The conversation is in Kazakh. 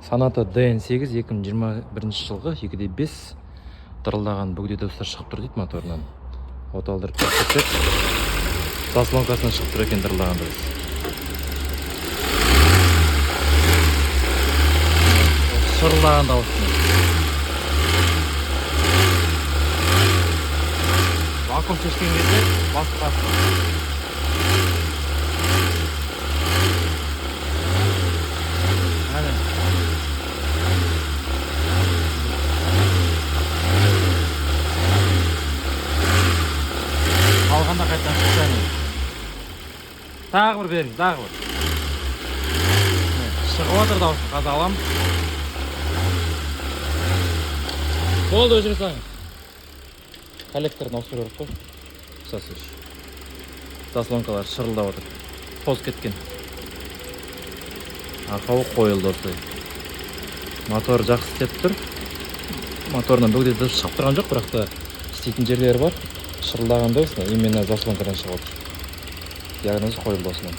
Санаты DN8 2021 жылғы 2.5 дырылдаған бөгде дауыстар шығып тұр дейді моторынан. Оталдырып көрсетсек, заслонкасынан шығып тұр екен дырылдаған дауыс. Шырылдаған дауыс. Вакуум шешкен кезде басқа. Қалғанда қайтадан шықсаны. Тағы бір беріңіз, тағы бір. Шығып отыр дауысты, қазір алам. Болды, өшіре салыңыз. Коллекторын ауыстыру керек қой. Қысасы үш. Заслонкалар шырылдап отыр. Тоз кеткен. Арқауы қойылды осылай. Мотор жақсы істеп тұр. Моторынан бөгде дыбыс шығып тұрған жоқ, бірақ та істейтін жерлері бар. Шырылдаған дауыс именно заслонкадан шығып отыр. Диагноз қойылды осымен.